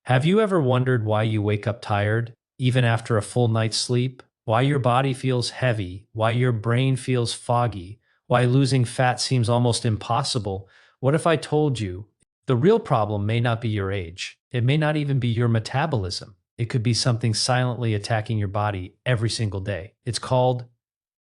Have you ever wondered why you wake up tired, even after a full night's sleep? Why your body feels heavy? Why your brain feels foggy? Why losing fat seems almost impossible? What if I told you the real problem may not be your age? It may not even be your metabolism. It could be something silently attacking your body every single day. It's called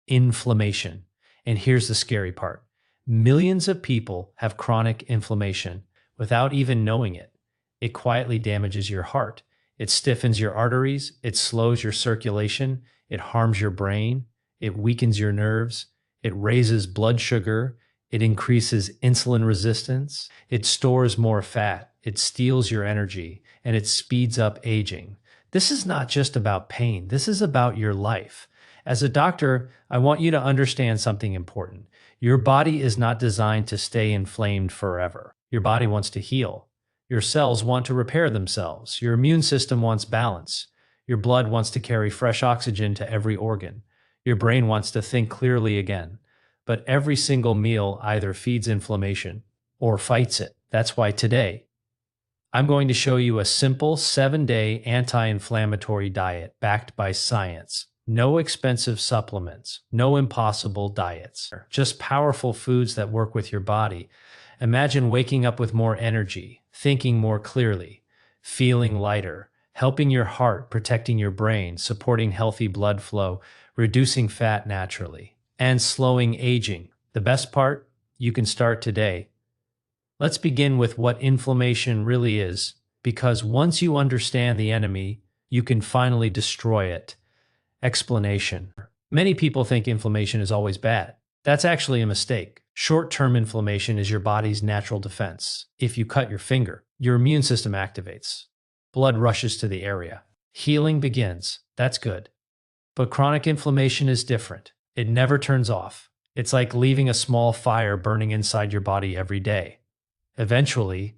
inflammation. And here's the scary part. Millions of people have chronic inflammation without even knowing it. It quietly damages your heart. It stiffens your arteries. It slows your circulation. It harms your brain. It weakens your nerves. It raises blood sugar. It increases insulin resistance. It stores more fat. It steals your energy and it speeds up aging. This is not just about pain. This is about your life. As a doctor, I want you to understand something important. Your body is not designed to stay inflamed forever. Your body wants to heal. Your cells want to repair themselves. Your immune system wants balance. Your blood wants to carry fresh oxygen to every organ. Your brain wants to think clearly again. But every single meal either feeds inflammation or fights it. That's why today, I'm going to show you a simple 7-day anti-inflammatory diet backed by science. No expensive supplements, no impossible diets, just powerful foods that work with your body. Imagine waking up with more energy, thinking more clearly, feeling lighter, helping your heart, protecting your brain, supporting healthy blood flow, reducing fat naturally, and slowing aging. The best part? You can start today. Let's begin with what inflammation really is, because once you understand the enemy, you can finally destroy it. Explanation. Many people think inflammation is always bad. That's actually a mistake. Short-term inflammation is your body's natural defense. If you cut your finger, your immune system activates. Blood rushes to the area. Healing begins. That's good. But chronic inflammation is different. It never turns off. It's like leaving a small fire burning inside your body every day. Eventually,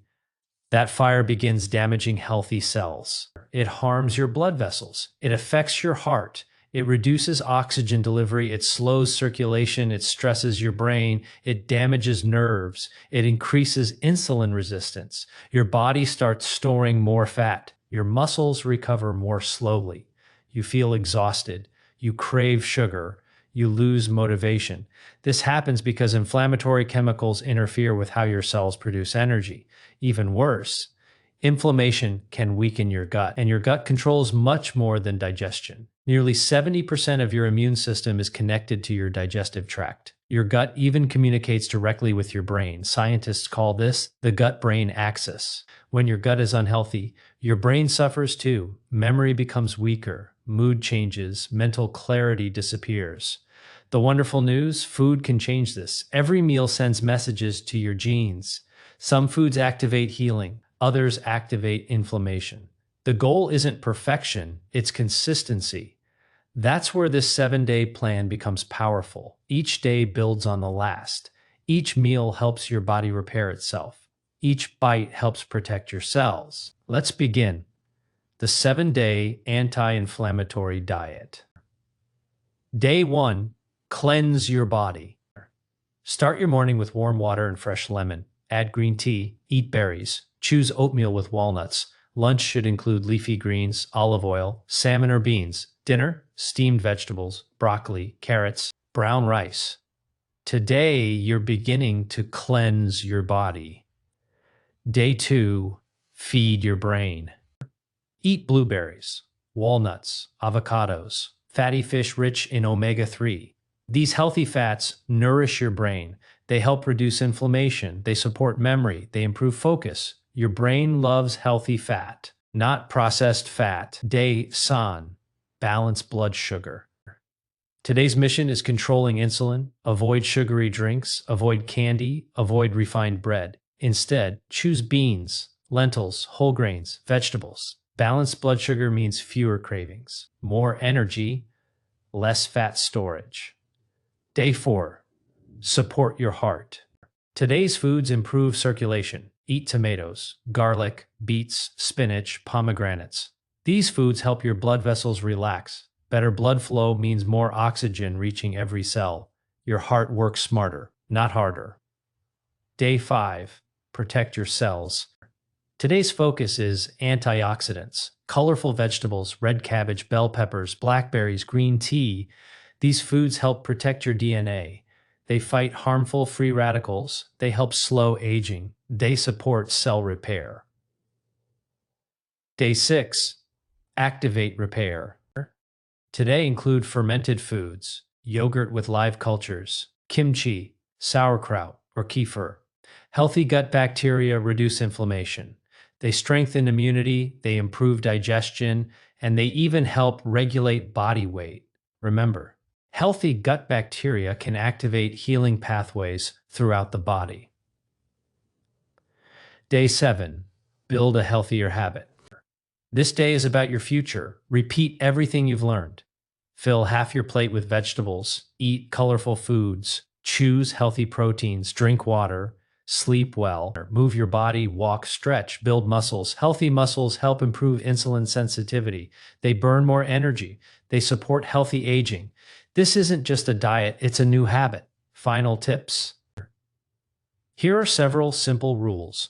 that fire begins damaging healthy cells. It harms your blood vessels. It affects your heart. It reduces oxygen delivery. It slows circulation. It stresses your brain. It damages nerves. It increases insulin resistance. Your body starts storing more fat. Your muscles recover more slowly. You feel exhausted. You crave sugar. You lose motivation. This happens because inflammatory chemicals interfere with how your cells produce energy. Even worse, inflammation can weaken your gut, and your gut controls much more than digestion. Nearly 70% of your immune system is connected to your digestive tract. Your gut even communicates directly with your brain. Scientists call this the gut-brain axis. When your gut is unhealthy, your brain suffers too. Memory becomes weaker, mood changes, mental clarity disappears. The wonderful news, food can change this. Every meal sends messages to your genes. Some foods activate healing, others activate inflammation. The goal isn't perfection, it's consistency. That's where this 7-day plan becomes powerful. Each day builds on the last. Each meal helps your body repair itself. Each bite helps protect your cells. Let's begin. The 7-day anti-inflammatory diet. Day 1, cleanse your body. Start your morning with warm water and fresh lemon. Add green tea, eat berries, choose oatmeal with walnuts. Lunch should include leafy greens, olive oil, salmon or beans. Dinner, steamed vegetables, broccoli, carrots, brown rice. Today, you're beginning to cleanse your body. Day 2, feed your brain. Eat blueberries, walnuts, avocados, fatty fish rich in omega-3. These healthy fats nourish your brain. They help reduce inflammation. They support memory. They improve focus. Your brain loves healthy fat, not processed fat. Day San, balance blood sugar. Today's mission is controlling insulin, avoid sugary drinks, avoid candy, avoid refined bread. Instead, choose beans, lentils, whole grains, vegetables. Balanced blood sugar means fewer cravings, more energy, less fat storage. Day 4, support your heart. Today's foods improve circulation. Eat tomatoes, garlic, beets, spinach, pomegranates. These foods help your blood vessels relax. Better blood flow means more oxygen reaching every cell. Your heart works smarter, not harder. Day 5, protect your cells. Today's focus is antioxidants, colorful vegetables, red cabbage, bell peppers, blackberries, green tea. These foods help protect your DNA. They fight harmful free radicals. They help slow aging. They support cell repair. Day 6. Activate repair. Today include fermented foods, yogurt with live cultures, kimchi, sauerkraut, or kefir. Healthy gut bacteria reduce inflammation. They strengthen immunity, they improve digestion, and they even help regulate body weight. Remember, healthy gut bacteria can activate healing pathways throughout the body. Day 7. Build a healthier habit. This day is about your future. Repeat everything you've learned. Fill half your plate with vegetables, eat colorful foods, choose healthy proteins, drink water, sleep well, move your body, walk, stretch, build muscles. Healthy muscles help improve insulin sensitivity. They burn more energy. They support healthy aging. This isn't just a diet, it's a new habit. Final tips. Here are several simple rules.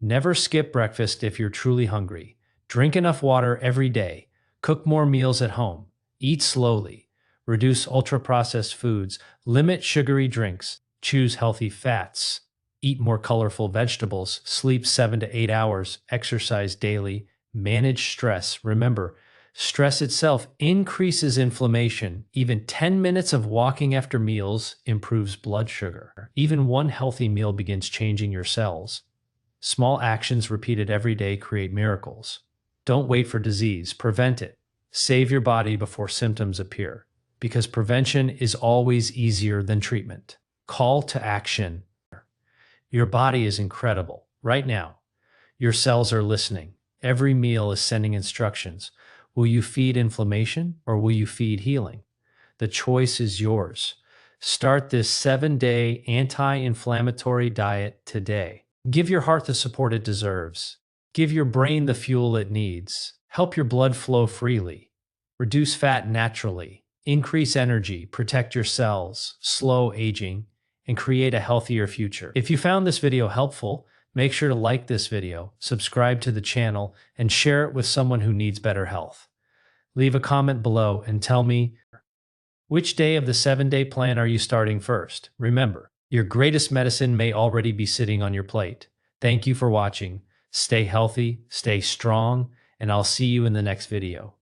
Never skip breakfast if you're truly hungry. Drink enough water every day. Cook more meals at home. Eat slowly. Reduce ultra-processed foods. Limit sugary drinks. Choose healthy fats. Eat more colorful vegetables. Sleep 7 to 8 hours. Exercise daily. Manage stress. Remember, stress itself increases inflammation. Even 10 minutes of walking after meals improves blood sugar. Even one healthy meal begins changing your cells. Small actions repeated every day create miracles. Don't wait for disease. Prevent it. Save your body before symptoms appear, because prevention is always easier than treatment. Call to action. Your body is incredible. Right now, your cells are listening. Every meal is sending instructions. Will you feed inflammation or will you feed healing? The choice is yours. Start this 7-day anti-inflammatory diet today. Give your heart the support it deserves. Give your brain the fuel it needs. Help your blood flow freely. Reduce fat naturally. Increase energy. Protect your cells. Slow aging. And create a healthier future. If you found this video helpful, make sure to like this video, subscribe to the channel, and share it with someone who needs better health. Leave a comment below and tell me, which day of the 7-day plan are you starting first? Remember, your greatest medicine may already be sitting on your plate. Thank you for watching. Stay healthy, stay strong, and I'll see you in the next video.